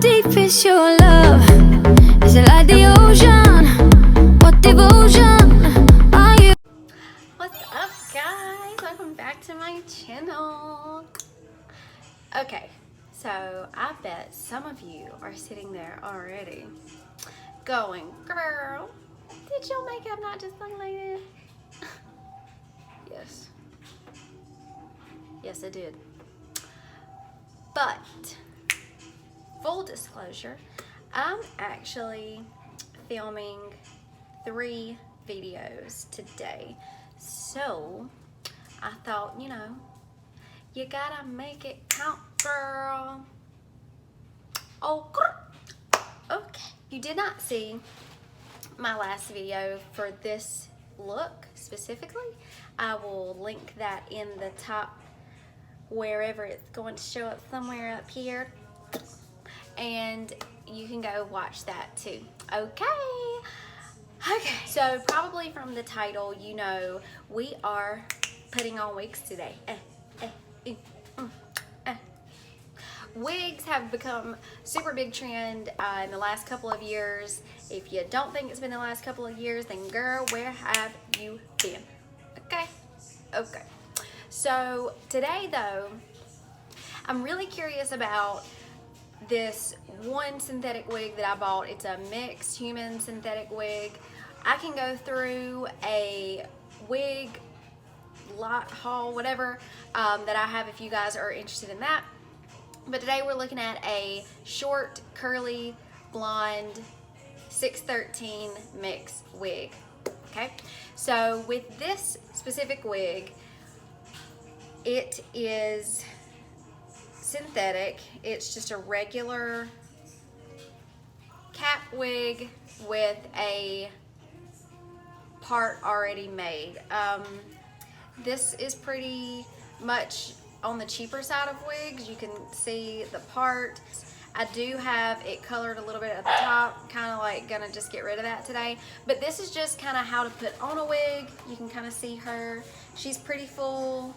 deep is your love? Is it like the ocean? What devotion are you? What's up, guys? Welcome back to my channel. Okay, so I bet some of you are sitting there already going, girl, did your makeup not just look like this? Yes. Yes, it did. But, full disclosure, I'm actually filming 3 videos today. So, I thought, you know, you gotta make it count, girl. Oh, okay. You did not see my last video for this look specifically. I will link that in the top, wherever it's going to show up, somewhere up here. And you can go watch that too. Okay. Okay, so probably from the title, you know, we are putting on wigs today. Wigs have become super big trend in the last couple of years. If you don't think it's been the last couple of years, then girl, where have you been? Okay, okay. So today though, I'm really curious about this one synthetic wig that I bought. It's a mixed human synthetic wig. I can go through a wig lot haul, whatever, that I have if you guys are interested in that. But today we're looking at a short, curly, blonde, 613 mix wig. Okay, so with this specific wig, it is synthetic. It's just a regular cap wig with a part already made. This is pretty much on the cheaper side of wigs. You can see the part. I do have it colored a little bit at the top, kind of like gonna just get rid of that today. But this is just kind of how to put on a wig. You can kind of see her. She's pretty full.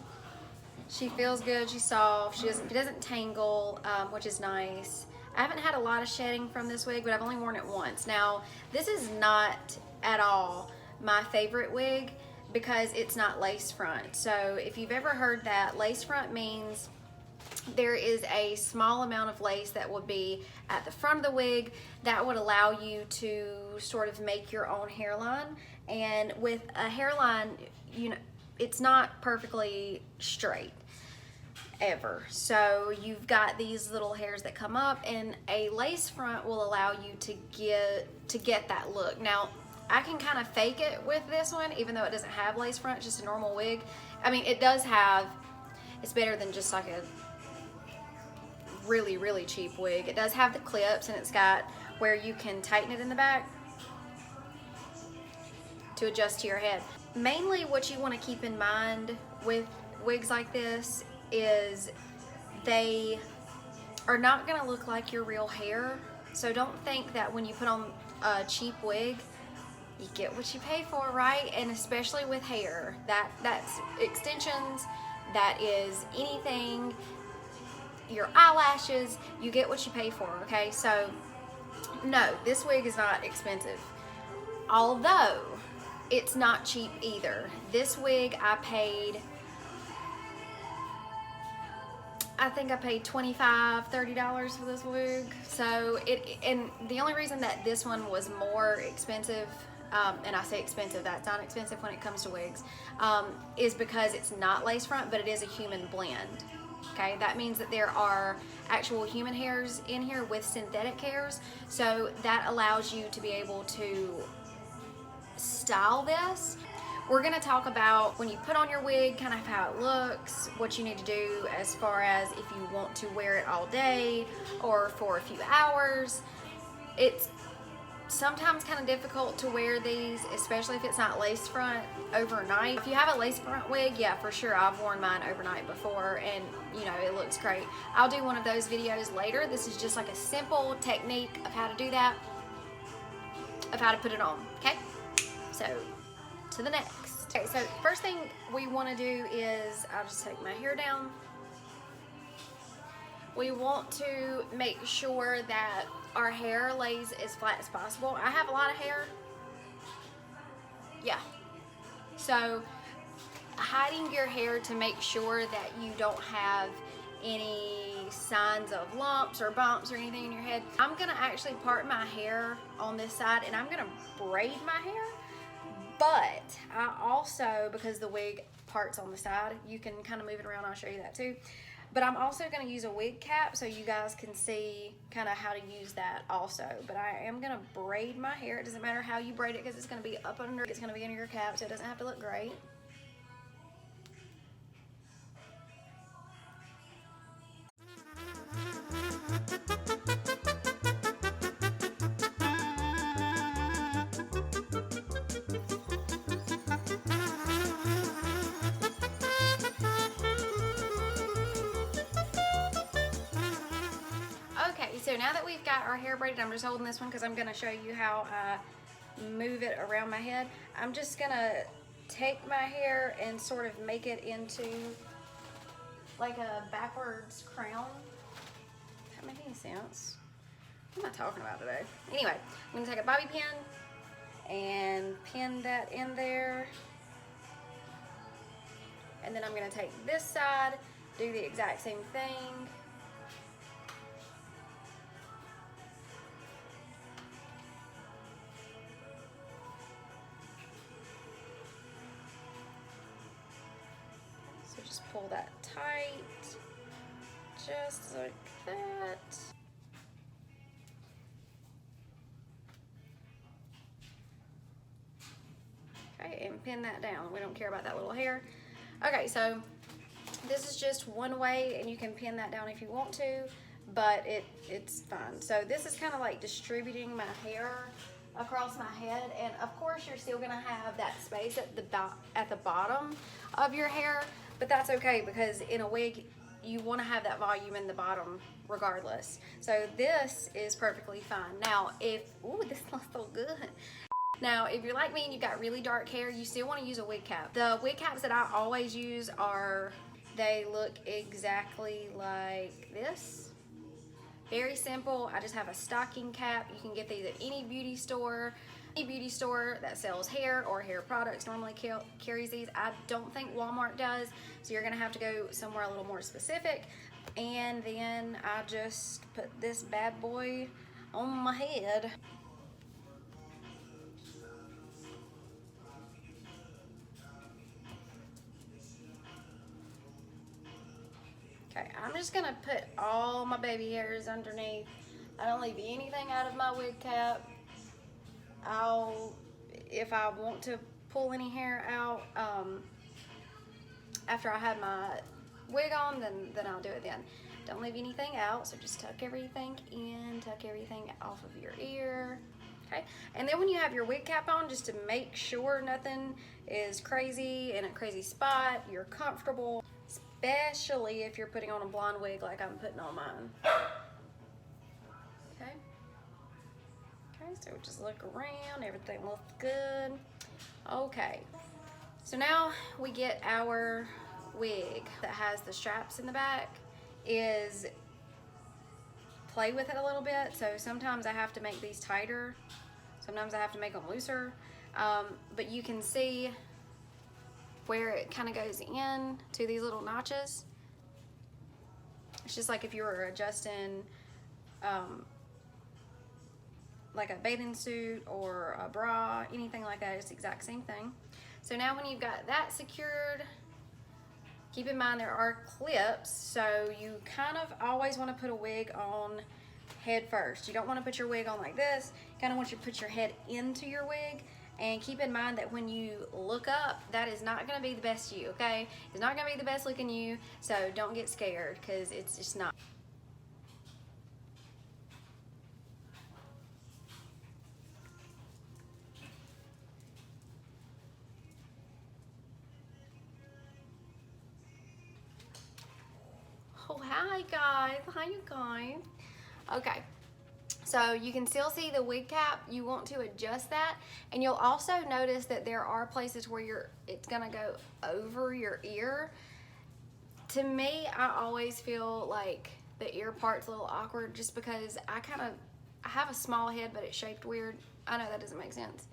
She feels good, she's soft, it doesn't tangle, which is nice. I haven't had a lot of shedding from this wig, but I've only worn it once. Now, this is not at all my favorite wig because it's not lace front. So if you've ever heard that, lace front means there is a small amount of lace that would be at the front of the wig that would allow you to sort of make your own hairline. And with a hairline, you know, it's not perfectly straight ever. So you've got these little hairs that come up, and a lace front will allow you to get that look. Now, I can kind of fake it with this one, even though it doesn't have lace front, it's just a normal wig. I mean, it does have, it's better than just like a really, really cheap wig. It does have the clips, and it's got where you can tighten it in the back to adjust to your head. Mainly what you want to keep in mind with wigs like this is they are not going to look like your real hair. So don't think that when you put on a cheap wig, you get what you pay for, right? And especially with hair, that's extensions, that is anything, your eyelashes, you get what you pay for, okay? So no, this wig is not expensive. Although it's not cheap either. This wig I think I paid $25, $30 for this wig. So and the only reason that this one was more expensive, and I say expensive, that's not expensive when it comes to wigs, is because it's not lace front, but it is a human blend. Okay, that means that there are actual human hairs in here with synthetic hairs. So that allows you to be able to style this. We're going to talk about when you put on your wig, kind of how it looks, what you need to do as far as if you want to wear it all day or for a few hours. It's sometimes kind of difficult to wear these, especially if it's not lace front, overnight. If you have a lace front wig, yeah, for sure, I've worn mine overnight before, and you know, it looks great. I'll do one of those videos later. This is just like a simple technique of how to do that, of how to put it on, okay? So, to the next. Okay, so first thing we want to do is, I'll just take my hair down. we want to make sure that our hair lays as flat as possible. I have a lot of hair. Yeah. So hiding your hair to make sure that you don't have any signs of lumps or bumps or anything in your head. I'm gonna actually part my hair on this side and I'm gonna braid my hair, but I also, because the wig parts on the side, you can kind of move it around, I'll show you that too. But I'm also gonna use a wig cap so you guys can see kind of how to use that also. But I am gonna braid my hair. It doesn't matter how you braid it because it's gonna be up under, it's gonna be under your cap, so it doesn't have to look great. Okay, so now that we've got our hair braided, I'm just holding this one because I'm going to show you how I move it around my head. I'm just going to take my hair and sort of make it into like a backwards crown. Does that make any sense? What am I talking about today? Anyway, I'm going to take a bobby pin and pin that in there. And then I'm going to take this side, do the exact same thing. So just pull that tight, just like that. Okay, and pin that down. We don't care about that little hair. Okay, so this is just one way, and you can pin that down if you want to, but it's fine. So this is kind of like distributing my hair across my head, and of course you're still gonna have that space at the bottom of your hair, but that's okay because in a wig you want to have that volume in the bottom regardless. So this is perfectly fine. Now if, ooh, this smells so good. Now, if you're like me and you've got really dark hair, you still want to use a wig cap. The wig caps that I always use are, they look exactly like this. Very simple. I just have a stocking cap. You can get these at any beauty store. Any beauty store that sells hair or hair products normally carries these. I don't think Walmart does, so you're gonna have to go somewhere a little more specific. And then I just put this bad boy on my head. Okay, I'm just gonna put all my baby hairs underneath. I don't leave anything out of my wig cap. If I want to pull any hair out after I have my wig on, then I'll do it then. Don't leave anything out, so just tuck everything in, tuck everything off of your ear. Okay, and then when you have your wig cap on, just to make sure nothing is crazy in a crazy spot, you're comfortable. Especially if you're putting on a blonde wig like I'm putting on mine. Okay. Okay, so just look around, everything looks good. Okay, so now we get our wig that has the straps in the back. Is play with it a little bit. So sometimes I have to make these tighter. Sometimes I have to make them looser. But you can see where it kind of goes in to these little notches. It's just like if you were adjusting like a bathing suit or a bra, anything like that, it's the exact same thing. So now when you've got that secured, keep in mind there are clips, so you kind of always want to put a wig on head first. You don't want to put your wig on like this. You kind of want you to put your head into your wig. And keep in mind that when you look up, that is not going to be the best you, okay? It's not going to be the best looking you, so don't get scared because it's just not. Oh, hi guys. Hi you guys. Okay. So you can still see the wig cap. You want to adjust that, and you'll also notice that there are places where it's gonna go over your ear. To me, I always feel like the ear part's a little awkward just because I have a small head, but it's shaped weird. I know that doesn't make sense.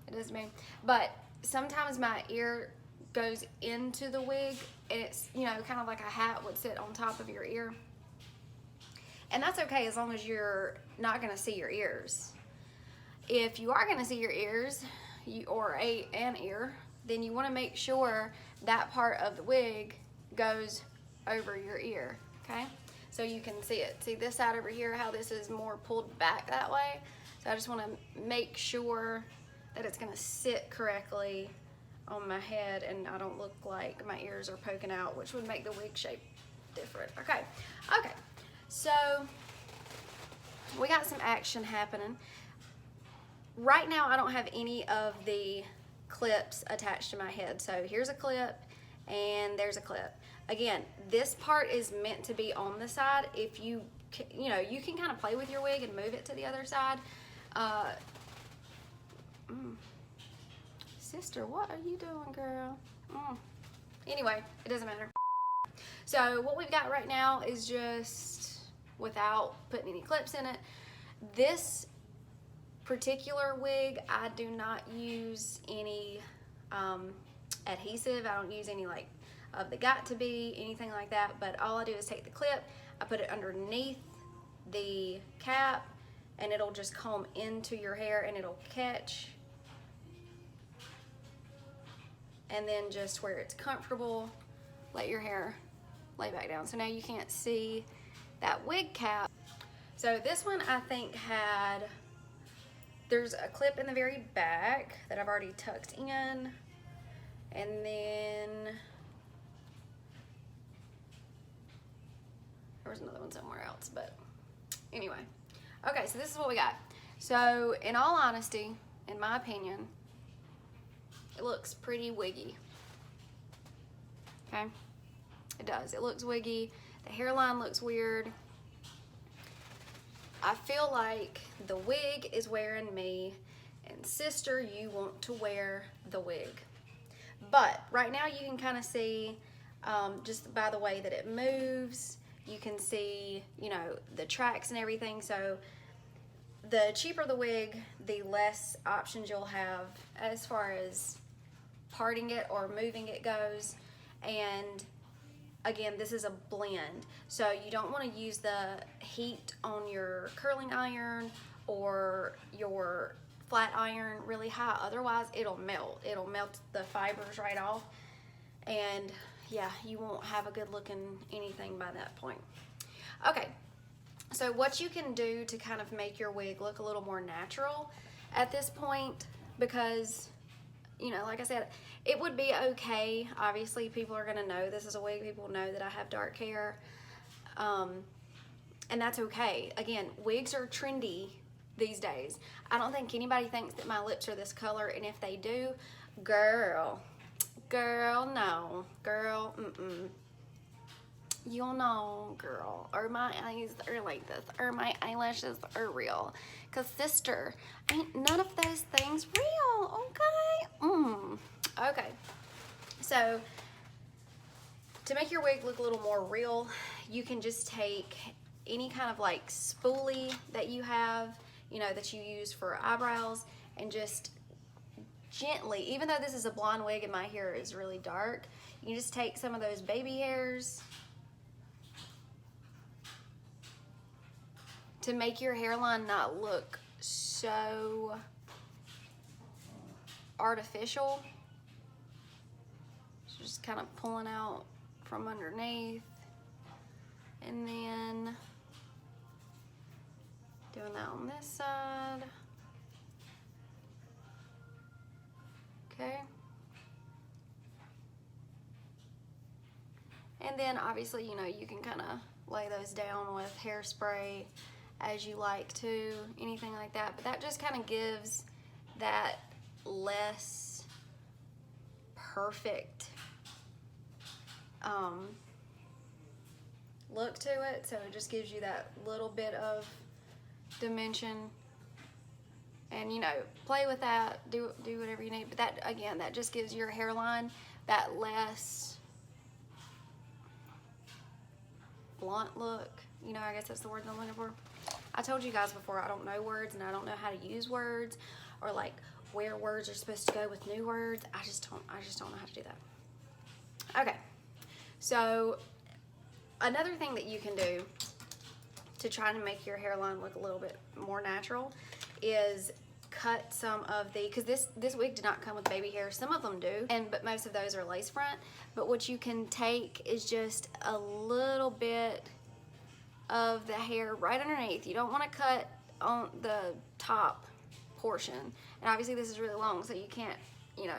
It does to me. But sometimes my ear goes into the wig, and it's, you know, kind of like a hat would sit on top of your ear. And that's okay as long as you're not gonna see your ears. If you are gonna see your ears, or an ear, then you wanna make sure that part of the wig goes over your ear, okay? So you can see it. See this side over here, how this is more pulled back that way? So I just wanna make sure that it's gonna sit correctly on my head and I don't look like my ears are poking out, which would make the wig shape different. Okay, so we got some action happening. Right now I don't have any of the clips attached to my head. So here's a clip and there's a clip. Again, this part is meant to be on the side. If you know, you can kind of play with your wig and move it to the other side. Sister, what are you doing, girl? Anyway, it doesn't matter. So what we've got right now is just, without putting any clips in it, this particular wig, I do not use any adhesive. I don't use any like of the Got To Be, anything like that, but all I do is take the clip, I put it underneath the cap, and it'll just comb into your hair and it'll catch. And then just where it's comfortable, let your hair lay back down. So now you can't see that wig cap. So this one I think there's a clip in the very back that I've already tucked in. And then there was another one somewhere else, but anyway. Okay, so this is what we got. So in all honesty, in my opinion, it looks pretty wiggy. Okay, it does. It looks wiggy. The hairline looks weird. I feel like the wig is wearing me, and sister, you want to wear the wig. But right now you can kind of see, just by the way that it moves, you can see, you know, the tracks and everything. So the cheaper the wig, the less options you'll have as far as parting it or moving it goes. And again, this is a blend, so you don't want to use the heat on your curling iron or your flat iron really high, otherwise it'll melt the fibers right off, and yeah, you won't have a good looking anything by that point. Okay, so what you can do to kind of make your wig look a little more natural at this point, because, you know, like I said, it would be okay. Obviously, people are gonna know this is a wig. People know that I have dark hair, and that's okay. Again, wigs are trendy these days. I don't think anybody thinks that my lips are this color, and if they do, girl, no, girl, you'll know, girl, or my eyes are like this, or my eyelashes are real, because sister, ain't none of those things real, okay? Okay, so to make your wig look a little more real, you can just take any kind of like spoolie that you have, you know, that you use for eyebrows, and just gently, even though this is a blonde wig and my hair is really dark, you can just take some of those baby hairs to make your hairline not look so artificial. So just kind of pulling out from underneath, and then doing that on this side. Okay. And then obviously, you know, you can kind of lay those down with hairspray as you like to, anything like that. But that just kind of gives that less perfect look to it. So it just gives you that little bit of dimension. And, you know, play with that, do whatever you need. But that, again, that just gives your hairline that less blunt look, You know, I guess that's the word I'm looking for. I told you guys before, I don't know words and I don't know how to use words or like where words are supposed to go with new words. I just don't know how to do that. Okay, so another thing that you can do to try to make your hairline look a little bit more natural is cut some of the, because this wig did not come with baby hair. Some of them do, but most of those are lace front. But what you can take is just a little bit of the hair right underneath. You don't want to cut on the top portion, and obviously this is really long, so you can't, you know,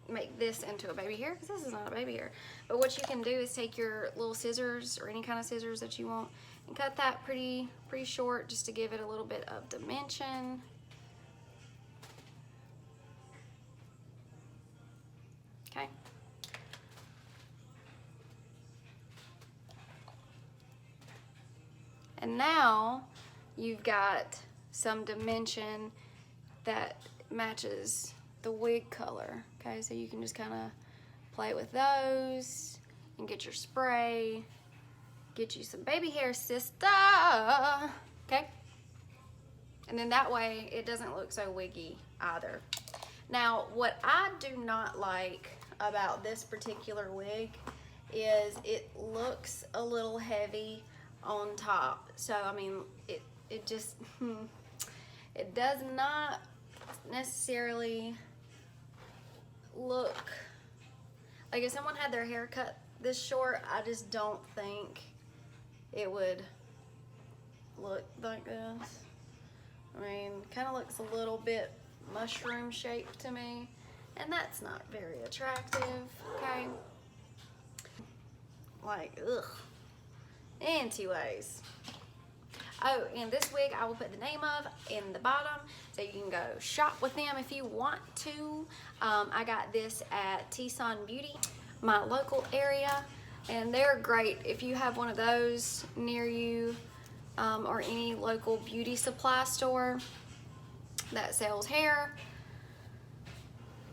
make this into a baby hair because this is not a baby hair. But what you can do is take your little scissors or any kind of scissors that you want and cut that pretty short, just to give it a little bit of dimension. Okay. And now you've got some dimension that matches the wig color. Okay, so you can just kind of play with those and get your spray, get you some baby hair, sister. Okay, and then that way it doesn't look so wiggy either. Now, what I do not like about this particular wig is it looks a little heavy on top. So I mean, it just it does not necessarily look like, if someone had their hair cut this short, I just don't think it would look like this. I mean, kind of looks a little bit mushroom shaped to me, and that's not very attractive. Okay, like, ugh. Anyways, oh, and this wig I will put the name of in the bottom, so you can go shop with them if you want to. I got this at Tucson Beauty, my local area, and they're great if you have one of those near you, or any local beauty supply store that sells hair.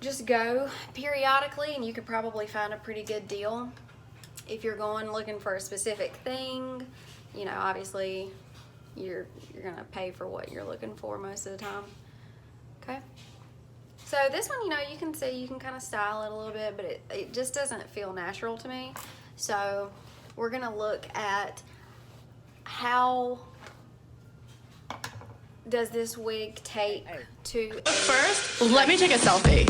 Just go periodically and you could probably find a pretty good deal. If you're going looking for a specific thing, you know, obviously you're gonna pay for what you're looking for most of the time. Okay, so this one, you know, you can see, you can kind of style it a little bit, but it just doesn't feel natural to me. So we're gonna look at how does this wig take to First, let me take a selfie.